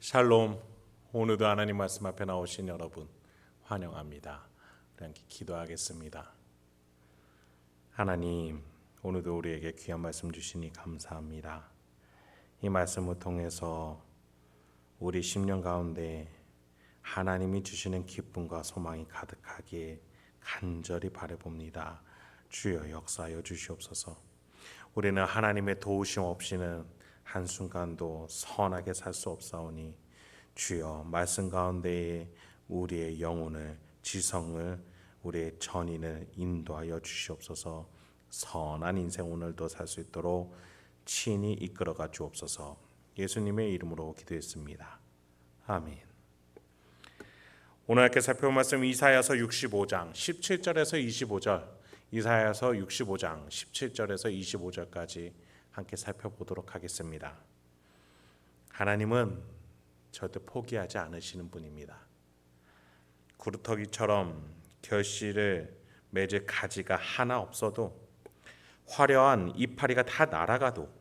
샬롬. 오늘도 하나님 말씀 앞에 나오신 여러분 환영합니다. 우리 함께 기도하겠습니다. 하나님, 오늘도 우리에게 귀한 말씀 주시니 감사합니다. 이 말씀을 통해서 우리 심령 가운데 하나님이 주시는 기쁨과 소망이 가득하게 간절히 바라봅니다. 주여 역사하여 주시옵소서. 우리는 하나님의 도우심 없이는 한순간도 선하게 살 수 없사오니 주여 말씀 가운데에 우리의 영혼을, 지성을, 우리의 전인을 인도하여 주시옵소서. 선한 인생 오늘도 살 수 있도록 친히 이끌어가 주옵소서. 예수님의 이름으로 기도했습니다. 아멘. 오늘 함께 살펴볼 말씀 이사야서 65장 17절에서 25절, 이사야서 65장 17절에서 25절까지 함께 살펴보도록 하겠습니다. 하나님은 절대 포기하지 않으시는 분입니다. 구루터기처럼 결실을 맺을 가지가 하나 없어도, 화려한 이파리가 다 날아가도,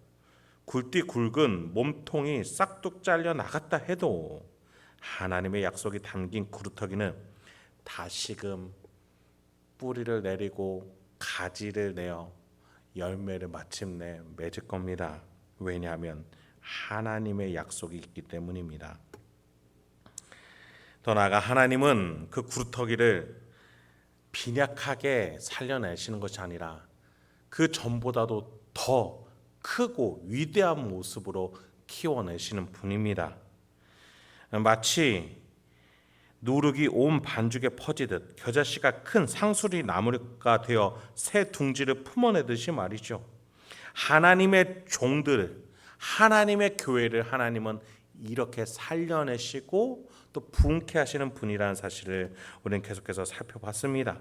굵디 굵은 몸통이 싹둑 잘려 나갔다 해도 하나님의 약속이 담긴 구루터기는 다시금 뿌리를 내리고 가지를 내어 열매를 마침내 맺을 겁니다. 왜냐하면 하나님의 약속이 있기 때문입니다. 더 나아가 하나님은 그 구루터기를 빈약하게 살려내시는 것이 아니라 그 전보다도 더 크고 위대한 모습으로 키워내시는 분입니다. 마치 누룩이 온 반죽에 퍼지듯 겨자씨가 큰 상수리 나무가 되어 새 둥지를 품어내듯이 말이죠. 하나님의 종들, 하나님의 교회를 하나님은 이렇게 살려내시고 또 부흥케 하시는 분이라는 사실을 우리는 계속해서 살펴봤습니다.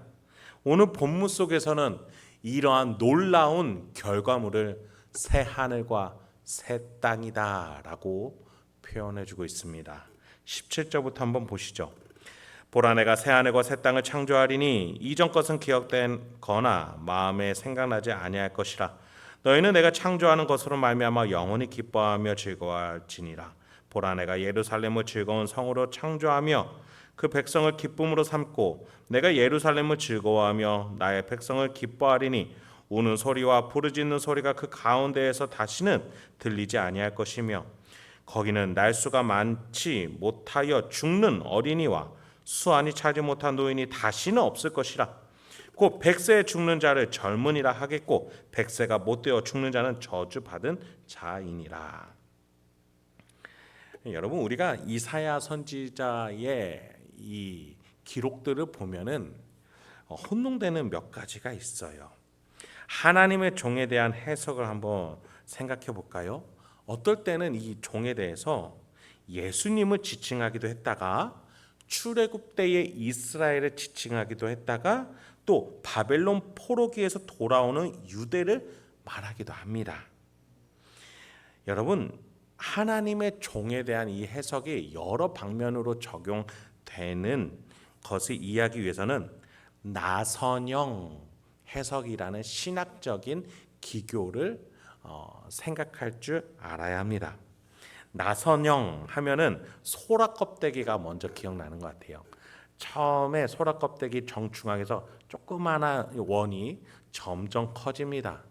오늘 본문 속에서는 이러한 놀라운 결과물을 새 하늘과 새 땅이다 라고 표현해주고 있습니다. 17절부터 한번 보시죠. 보라, 내가 새 하늘과 새 땅을 창조하리니 이전 것은 기억되거나 마음에 생각나지 아니할 것이라. 너희는 내가 창조하는 것으로 말미암아 영원히 기뻐하며 즐거워할지니라. 보라, 내가 예루살렘을 즐거운 성으로 창조하며 그 백성을 기쁨으로 삼고 내가 예루살렘을 즐거워하며 나의 백성을 기뻐하리니 우는 소리와 부르짖는 소리가 그 가운데에서 다시는 들리지 아니할 것이며 거기는 날수가 많지 못하여 죽는 어린이와 수완이 차지 못한 노인이 다시는 없을 것이라. 곧 100세에 죽는 자를 젊은이라 하겠고 100세가 못되어 죽는 자는 저주받은 자이니라. 여러분, 우리가 이사야 선지자의 이 기록들을 보면은 혼동되는 몇 가지가 있어요. 하나님의 종에 대한 해석을 한번 생각해 볼까요? 어떨 때는 이 종에 대해서 예수님을 지칭하기도 했다가 출애굽 때의 이스라엘을 지칭하기도 했다가 또 바벨론 포로기에서 돌아오는 유대를 말하기도 합니다. 여러분, 하나님의 종에 대한 이 해석이 여러 방면으로 적용되는 것을 이해하기 위해서는 나선형 해석이라는 신학적인 기교를 생각할 줄 알아야 합니다. 나선형 하면은 소라 껍데기가 먼저 기억나는 것 같아요. 처음에 소라 껍데기 정중앙에서 조그마한 원이 점점 커집니다.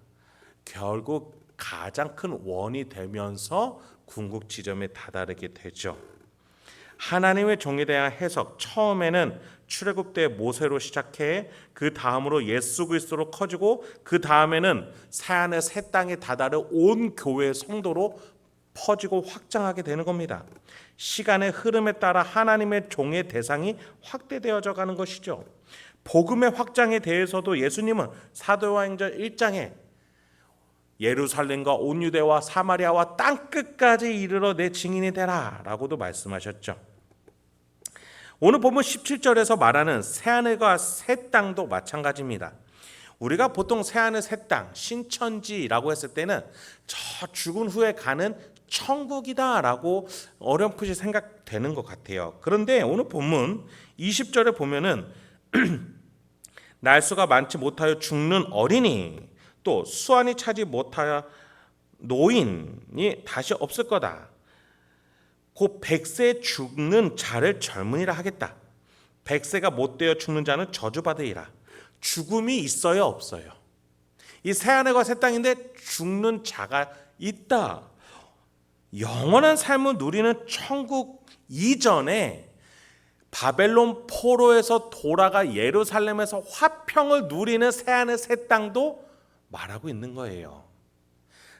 결국 가장 큰 원이 되면서 궁극 지점에 다다르게 되죠. 하나님의 종에 대한 해석, 처음에는 출애굽 때 모세로 시작해 그 다음으로 예수 그리스도로 커지고 그 다음에는 새하늘 새 땅에 다다르 온 교회 성도로 퍼지고 확장하게 되는 겁니다. 시간의 흐름에 따라 하나님의 종의 대상이 확대되어져 가는 것이죠. 복음의 확장에 대해서도 예수님은 사도행전 1장에 예루살렘과 온 유대와 사마리아와 땅끝까지 이르러 내 증인이 되라 라고도 말씀하셨죠. 오늘 본문 17절에서 말하는 새하늘과 새 땅도 마찬가지입니다. 우리가 보통 새하늘 새 땅, 신천지라고 했을 때는 저 죽은 후에 가는 천국이다라고 어렴풋이 생각되는 것 같아요. 그런데 오늘 본문 20절에 보면은 날수가 많지 못하여 죽는 어린이, 또 수완이 차지 못하여 노인이 다시 없을 거다. 곧 100세 죽는 자를 젊은이라 하겠다. 100세가 못되어 죽는 자는 저주받으리라. 죽음이 있어요, 없어요? 이 새하늘과 새 땅인데 죽는 자가 있다. 영원한 삶을 누리는 천국 이전에 바벨론 포로에서 돌아가 예루살렘에서 화평을 누리는 새하늘 새 땅도 말하고 있는 거예요.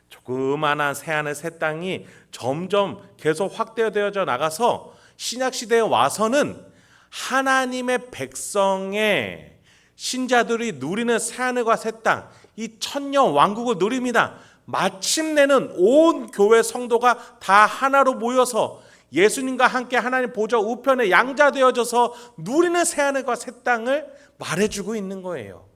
조그만한 새하늘 새 땅이 점점 계속 확대되어져 나가서 신약시대에 와서는 하나님의 백성의 신자들이 누리는 새하늘과 새 땅, 이 천년 왕국을 누립니다. 마침내는 온 교회 성도가 다 하나로 모여서 예수님과 함께 하나님 보좌 우편에 양자되어져서 누리는 새하늘과 새 땅을 말해주고 있는 거예요.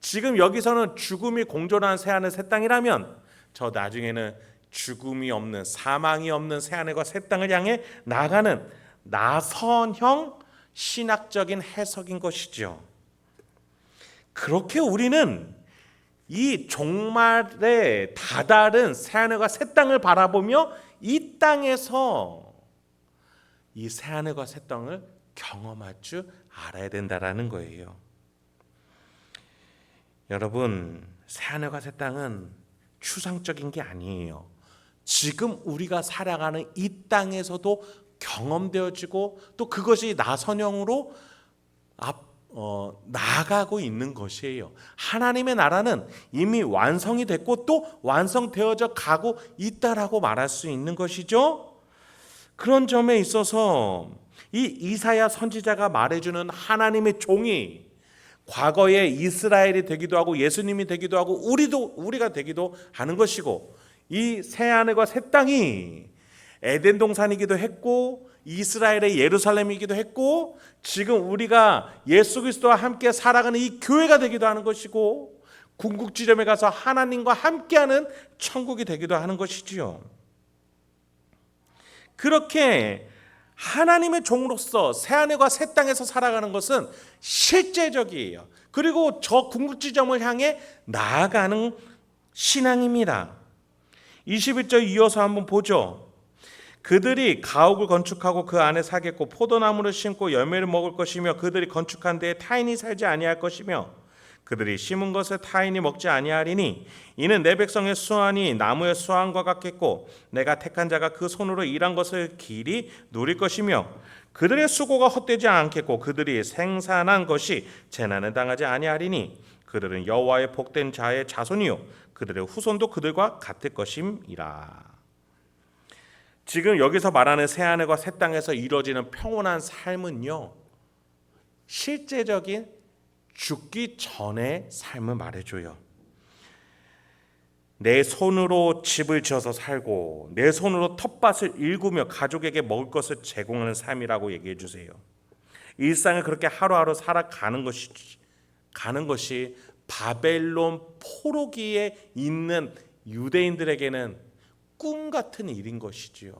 지금 여기서는 죽음이 공존한 새하늘 새 땅이라면 저 나중에는 죽음이 없는, 사망이 없는 새하늘과 새 땅을 향해 나가는 나선형 신학적인 해석인 것이죠. 그렇게 우리는 이 종말에 다다른 새하늘과 새 땅을 바라보며 이 땅에서 이 새하늘과 새 땅을 경험할 줄 알아야 된다라는 거예요. 여러분, 새하늘과 새 땅은 추상적인 게 아니에요. 지금 우리가 살아가는 이 땅에서도 경험되어지고 또 그것이 나선형으로 나아가고 있는 것이에요. 하나님의 나라는 이미 완성이 됐고 또 완성되어져 가고 있다라고 말할 수 있는 것이죠. 그런 점에 있어서 이 이사야 선지자가 말해주는 하나님의 종이 과거에 이스라엘이 되기도 하고 예수님이 되기도 하고 우리가 되기도 하는 것이고, 이 새하늘과 새 땅이 에덴 동산이기도 했고 이스라엘의 예루살렘이기도 했고 지금 우리가 예수 그리스도와 함께 살아가는 이 교회가 되기도 하는 것이고 궁극지점에 가서 하나님과 함께하는 천국이 되기도 하는 것이지요. 그렇게 하나님의 종으로서 새하늘과 새 땅에서 살아가는 것은 실제적이에요. 그리고 저 궁극지점을 향해 나아가는 신앙입니다. 21절 이어서 한번 보죠. 그들이 가옥을 건축하고 그 안에 사겠고 포도나무를 심고 열매를 먹을 것이며 그들이 건축한 데에 타인이 살지 아니할 것이며 그들이 심은 것을 타인이 먹지 아니하리니 이는 내 백성의 수완이 나무의 수완과 같겠고 내가 택한 자가 그 손으로 일한 것을 길이 누릴 것이며 그들의 수고가 헛되지 않겠고 그들이 생산한 것이 재난을 당하지 아니하리니 그들은 여호와의 복된 자의 자손이요 그들의 후손도 그들과 같을 것임이라. 지금 여기서 말하는 새하늘과 새 땅에서 이루어지는 평온한 삶은요, 실제적인 죽기 전의 삶을 말해줘요. 내 손으로 집을 지어서 살고 내 손으로 텃밭을 일구며 가족에게 먹을 것을 제공하는 삶이라고 얘기해 주세요. 일상을 그렇게 하루하루 살아가는 것이 바벨론 포로기에 있는 유대인들에게는 꿈 같은 일인 것이지요.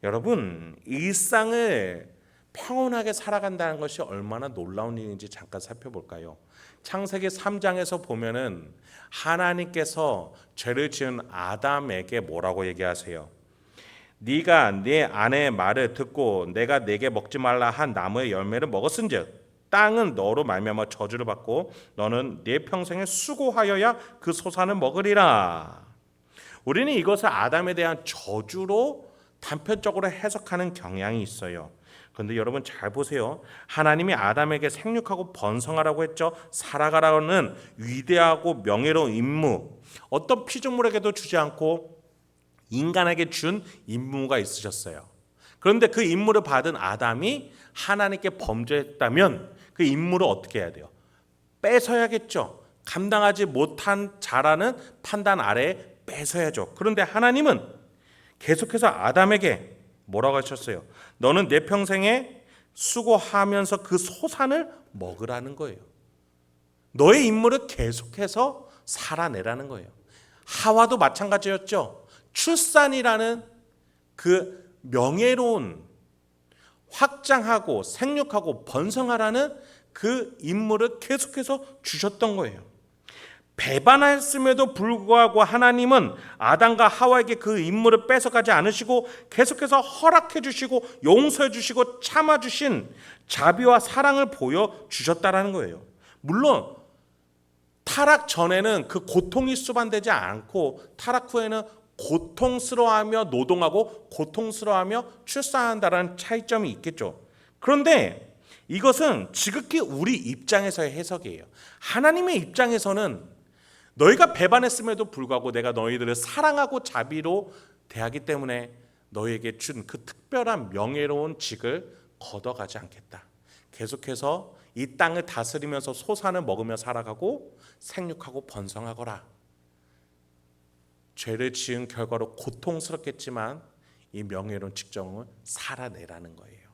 여러분, 일상을 평온하게 살아간다는 것이 얼마나 놀라운 일인지 잠깐 살펴볼까요? 창세기 3장에서 보면은 하나님께서 죄를 지은 아담에게 뭐라고 얘기하세요? 네가 네 아내의 말을 듣고 내가 네게 먹지 말라 한 나무의 열매를 먹었은즉 땅은 너로 말미암아 저주를 받고 너는 네 평생에 수고하여야 그 소산을 먹으리라. 우리는 이것을 아담에 대한 저주로 단편적으로 해석하는 경향이 있어요. 그런데 여러분 잘 보세요. 하나님이 아담에게 생육하고 번성하라고 했죠. 살아가라는 위대하고 명예로운 임무, 어떤 피조물에게도 주지 않고 인간에게 준 임무가 있으셨어요. 그런데 그 임무를 받은 아담이 하나님께 범죄했다면 그 임무를 어떻게 해야 돼요? 뺏어야겠죠. 감당하지 못한 자라는 판단 아래에 뺏어야죠. 그런데 하나님은 계속해서 아담에게 뭐라고 하셨어요? 너는 내 평생에 수고하면서 그 소산을 먹으라는 거예요. 너의 임무를 계속해서 살아내라는 거예요. 하와도 마찬가지였죠. 출산이라는 그 명예로운 확장하고 생육하고 번성하라는 그 임무를 계속해서 주셨던 거예요. 배반했음에도 불구하고 하나님은 아담과 하와에게 그 임무를 뺏어가지 않으시고 계속해서 허락해 주시고 용서해 주시고 참아 주신 자비와 사랑을 보여주셨다라는 거예요. 물론 타락 전에는 그 고통이 수반되지 않고 타락 후에는 고통스러워하며 노동하고 고통스러워하며 출산한다는 차이점이 있겠죠. 그런데 이것은 지극히 우리 입장에서의 해석이에요. 하나님의 입장에서는 너희가 배반했음에도 불구하고 내가 너희들을 사랑하고 자비로 대하기 때문에 너희에게 준 그 특별한 명예로운 직을 걷어가지 않겠다. 계속해서 이 땅을 다스리면서 소산을 먹으며 살아가고 생육하고 번성하거라. 죄를 지은 결과로 고통스럽겠지만 이 명예로운 직정을 살아내라는 거예요.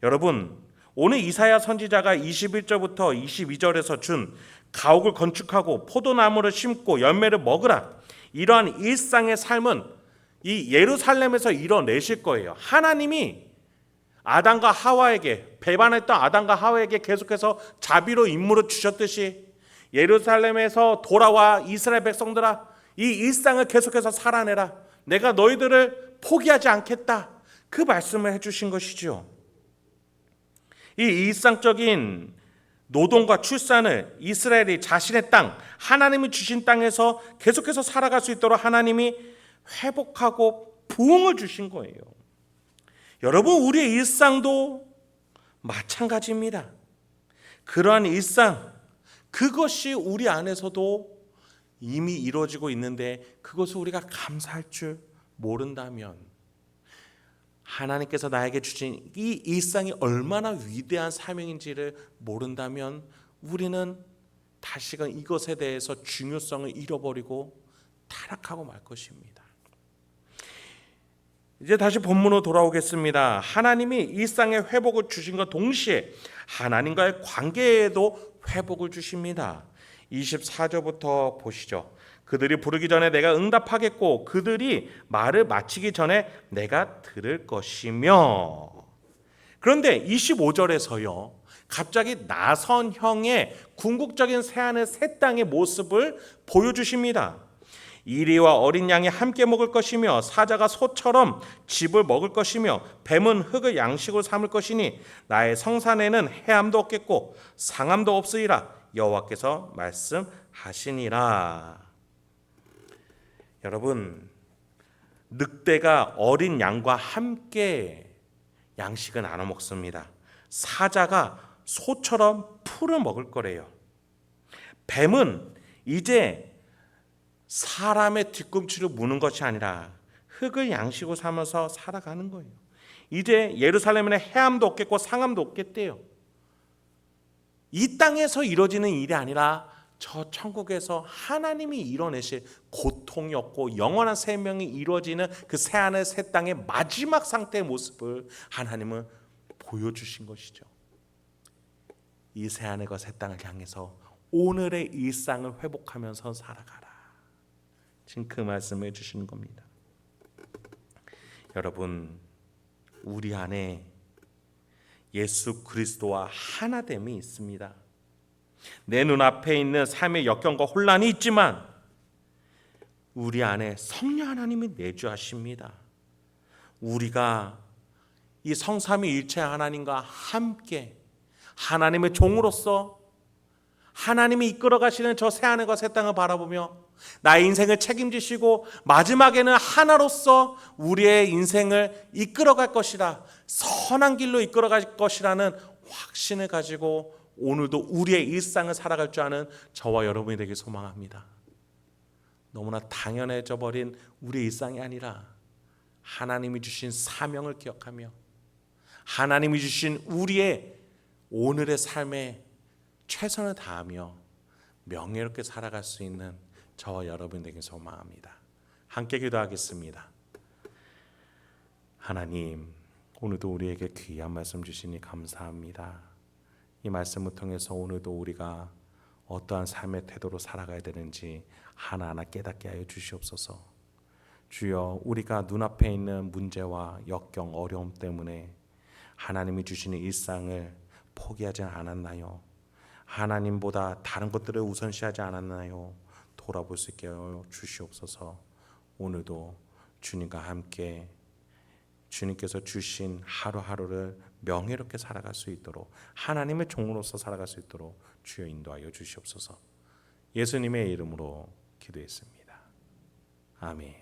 여러분, 오늘 이사야 선지자가 21절부터 22절에서 준 가옥을 건축하고 포도나무를 심고 열매를 먹으라, 이러한 일상의 삶은 이 예루살렘에서 이뤄내실 거예요. 하나님이 아담과 하와에게, 배반했던 아담과 하와에게 계속해서 자비로 임무를 주셨듯이 예루살렘에서 돌아와 이스라엘 백성들아, 이 일상을 계속해서 살아내라, 내가 너희들을 포기하지 않겠다, 그 말씀을 해주신 것이죠. 이 일상적인 노동과 출산을 이스라엘이 자신의 땅, 하나님이 주신 땅에서 계속해서 살아갈 수 있도록 하나님이 회복하고 부흥을 주신 거예요. 여러분, 우리의 일상도 마찬가지입니다. 그러한 일상, 그것이 우리 안에서도 이미 이루어지고 있는데 그것을 우리가 감사할 줄 모른다면, 하나님께서 나에게 주신 이 일상이 얼마나 위대한 사명인지를 모른다면 우리는 다시금 이것에 대해서 중요성을 잃어버리고 타락하고 말 것입니다. 이제 다시 본문으로 돌아오겠습니다. 하나님이 일상의 회복을 주신 것 동시에 하나님과의 관계에도 회복을 주십니다. 24절부터 보시죠. 그들이 부르기 전에 내가 응답하겠고 그들이 말을 마치기 전에 내가 들을 것이며. 그런데 25절에서요, 갑자기 나선형의 궁극적인 새하늘 새 땅의 모습을 보여주십니다. 이리와 어린 양이 함께 먹을 것이며 사자가 소처럼 짚을 먹을 것이며 뱀은 흙을 양식으로 삼을 것이니 나의 성산에는 해함도 없겠고 상함도 없으리라 여호와께서 말씀하시니라. 여러분, 늑대가 어린 양과 함께 양식을 나눠 먹습니다. 사자가 소처럼 풀을 먹을 거래요. 뱀은 이제 사람의 뒤꿈치를 무는 것이 아니라 흙을 양식으로 삼아서 살아가는 거예요. 이제 예루살렘에는 해함도 없겠고 상함도 없겠대요. 이 땅에서 이루어지는 일이 아니라 저 천국에서 하나님이 이뤄내실 고통이 없고 영원한 생명이 이루어지는 그 새하늘 새 땅의 마지막 상태의 모습을 하나님은 보여주신 것이죠. 이 새하늘과 새 땅을 향해서 오늘의 일상을 회복하면서 살아가라. 지금 그 말씀을 해주시는 겁니다. 여러분, 우리 안에 예수 그리스도와 하나됨이 있습니다. 내 눈앞에 있는 삶의 역경과 혼란이 있지만 우리 안에 성령 하나님이 내주하십니다. 우리가 이 성삼위일체 하나님과 함께 하나님의 종으로서 하나님이 이끌어 가시는 저 새하늘과 새 땅을 바라보며 나의 인생을 책임지시고 마지막에는 하나로서 우리의 인생을 이끌어갈 것이라, 선한 길로 이끌어갈 것이라는 확신을 가지고 오늘도 우리의 일상을 살아갈 줄 아는 저와 여러분이 되길 소망합니다. 너무나 당연해져 버린 우리의 일상이 아니라 하나님이 주신 사명을 기억하며 하나님이 주신 우리의 오늘의 삶에 최선을 다하며 명예롭게 살아갈 수 있는 저와 여러분 되길 소망합니다. 함께 기도하겠습니다. 하나님, 오늘도 우리에게 귀한 말씀 주시니 감사합니다. 이 말씀을 통해서 오늘도 우리가 어떠한 삶의 태도로 살아가야 되는지 하나하나 깨닫게 하여 주시옵소서. 주여, 우리가 눈앞에 있는 문제와 역경, 어려움 때문에 하나님이 주시는 일상을 포기하지 않았나요? 하나님보다 다른 것들을 우선시하지 않았나요? 돌아볼 수 있게 하여 주시옵소서. 오늘도 주님과 함께 주님께서 주신 하루하루를 명예롭게 살아갈 수 있도록, 하나님의 종으로서 살아갈 수 있도록 주여 인도하여 주시옵소서. 예수님의 이름으로 기도했습니다. 아멘.